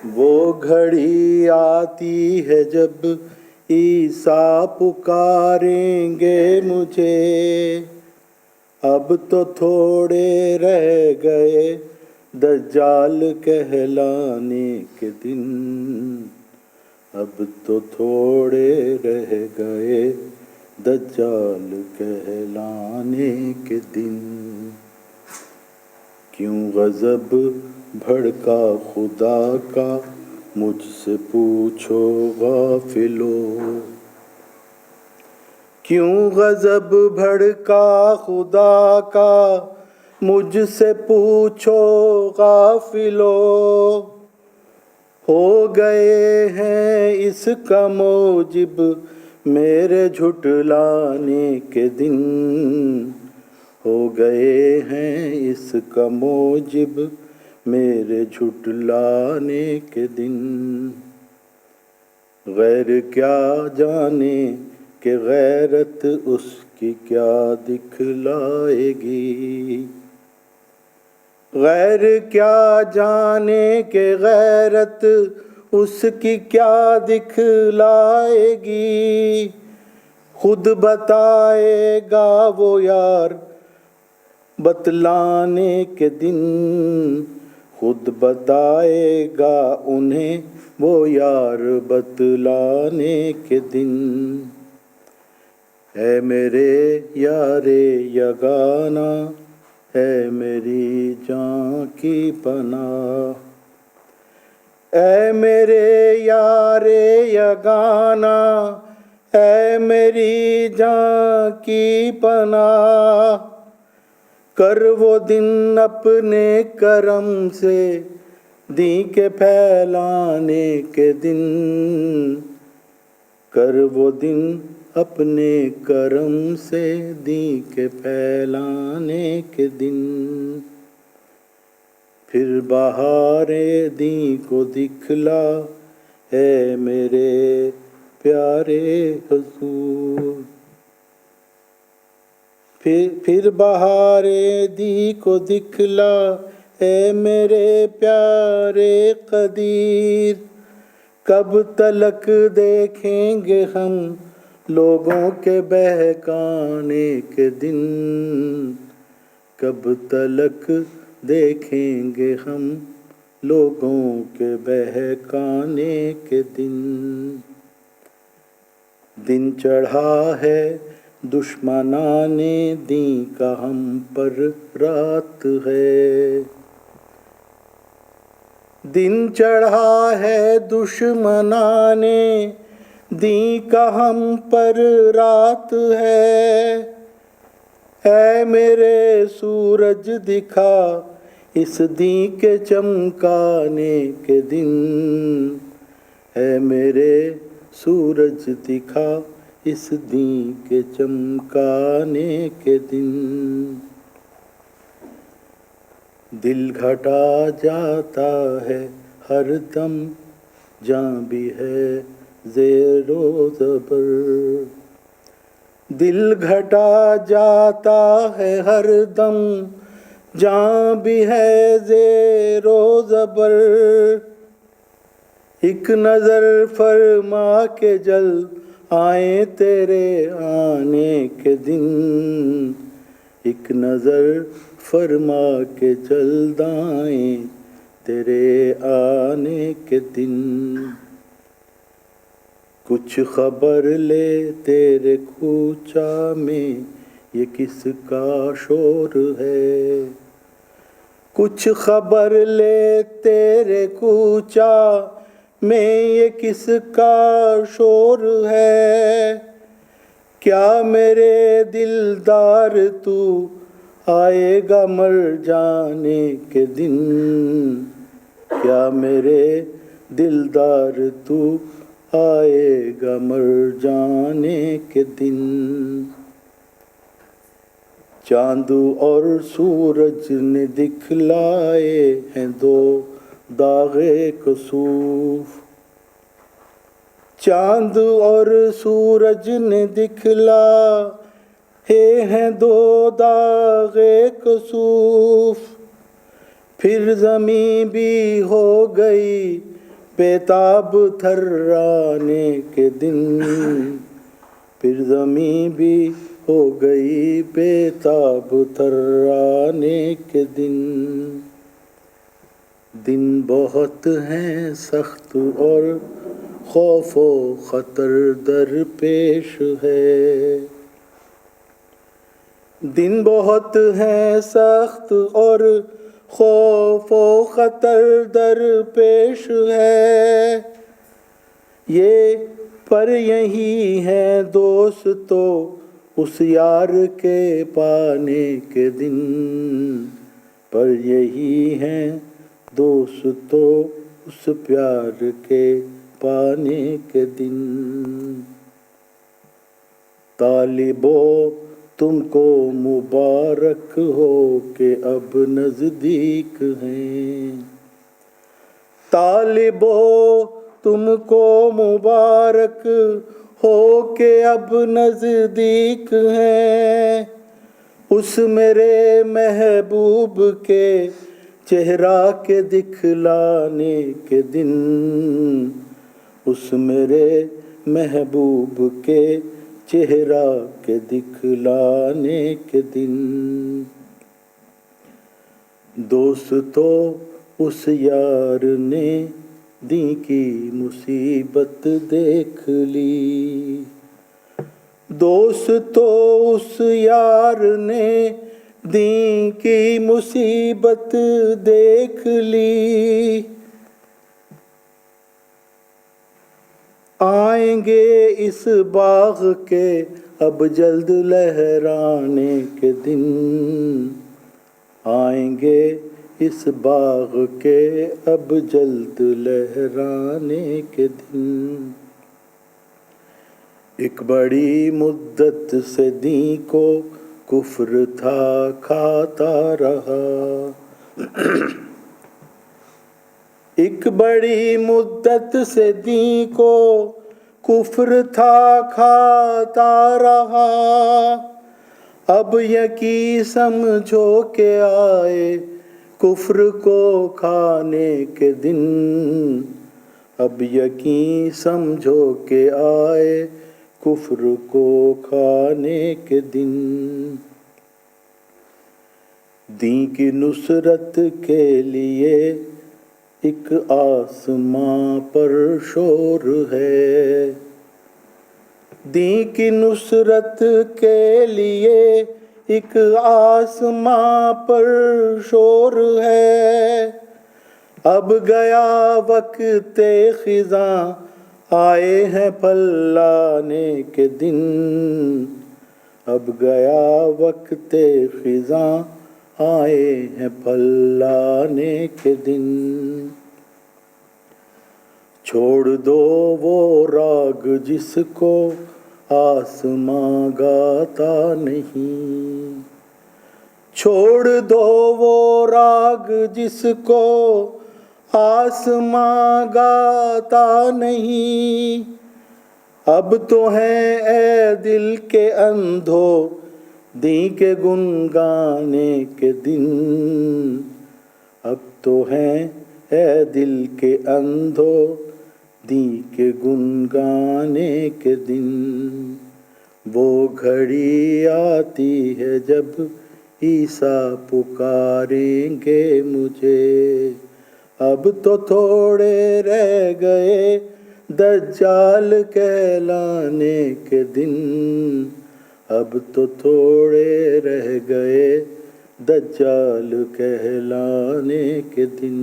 वो घड़ी आती है जब ईसा पुकारेंगे मुझे। अब तो थोड़े रह गए दज्जाल कहलाने के दिन। अब तो थोड़े रह गए दज्जाल कहलाने के दिन। क्यों गज़ब भड़का खुदा का, मुझसे पूछो गाफिलो। क्यों गज़ब भड़का खुदा का, मुझसे पूछो गाफिलो। हो गए हैं इसका मौजिब मेरे झुठलाने के दिन। हो गए हैं इसका मौजिब मेरे झुठलाने के दिन। गैर क्या जाने कि गैरत उसकी क्या दिखलाएगी। गैर क्या जाने कि गैरत उसकी क्या दिखलाएगी। खुद बताएगा वो यार बतलाने के दिन। खुद बताएगा उन्हें वो यार बतलाने के दिन। है मेरे यारे यगाना, है मेरी जान की पनाह। ऐ मेरे यारे यगाना, ऐ मेरी जान की पनाह। कर वो दिन अपने करम से दी के फैलाने के दिन। कर वो दिन अपने करम से दी के फैलाने के दिन। फिर बहारे दी को दिखला, है मेरे प्यारे हुजूर। फिर बहारे दी को दिखला, है मेरे प्यारे कदीर। कब तलक देखेंगे हम लोगों के बहकाने के दिन। कब तलक देखेंगे हम लोगों के बहकाने के दिन। दिन चढ़ा है दुश्मनाने दी का हम पर रात है। दिन चढ़ा है दुश्मनाने दी का हम पर रात है मेरे सूरज दिखा इस दी के चमकाने के दिन। है मेरे सूरज दिखा इस दी के चमकाने के दिन। दिल घटा जाता है हर दम, जां भी है ज़ेरो ज़बर। दिल घटा जाता है हर दम, जां भी है ज़ेरो ज़बर। एक नज़र फरमा के जल आए तेरे आने के दिन। एक नज़र फरमा के जल्द आए तेरे आने के दिन। कुछ खबर ले तेरे कूचा में ये किसका शोर है। कुछ खबर ले तेरे कूचा में ये किसका शोर है। क्या मेरे दिलदार तू आएगा मर जाने के दिन। क्या मेरे दिलदार तू आएगा मर जाने के दिन। चांद और सूरज ने दिखलाए हैं दो दागे कसूफ। चांद और सूरज ने दिखला हैं दो दागे कसूफ। फिर ज़मीं भी हो गई बेताब थर्राने के दिन, फिर ज़मीं भी हो गई बेताब थर्राने के दिन। दिन बहुत हैं सख्त और खौफो खतर दरपेश है। दिन बहुत हैं सख्त और खौफो खतर दरपेश है। ये पर यही है दोस्तो उस यार के पाने के दिन, पर यही है दोस्तो उस प्यार के पाने के दिन। तालिबो तुमको मुबारक हो के अब नजदीक हैं। तालिबो तुमको मुबारक हो के अब नजदीक हैं। उस मेरे महबूब के चेहरा के दिखलाने के दिन, उस मेरे महबूब के चेहरा के दिखलाने के दिन। दोस्तों उस यार ने दी की मुसीबत देख ली। दोस्तों उस यार ने दी की मुसीबत देख ली। आएंगे इस बाग के अब जल्द लहराने के दिन, आएंगे इस बाग के अब जल्द लहराने के दिन। एक बड़ी मुद्दत से दी को कुफ्र था खाता रहा। एक बड़ी मुद्दत से दी को कुफ्र था खाता रहा। अब यकी समझो के आए कुफ्र को खाने के दिन, अब यकी समझो के आए कुफ्र को खाने के दिन। दी की नुसरत के लिए एक आसमां पर शोर है। दी की नुसरत के लिए एक आसमां पर शोर है। अब गया वक्त खिज़ां आए हैं फलाने के दिन, अब गया वक्त खिज़ां आए हैं फलाने के दिन। छोड़ दो वो राग जिसको आसमां गाता नहीं, छोड़ दो वो राग जिसको आसमां गाता नहीं। अब तो है ए दिल के अंधो दी के गुन गाने के दिन, अब तो है ए दिल के अंधो दी के गुन गाने के दिन। वो घड़ी आती है जब ईसा पुकारेंगे मुझे, अब तो थोड़े रह गए दज्जाल कहलाने के दिन, अब तो थोड़े रह गए दज्जाल कहलाने के दिन।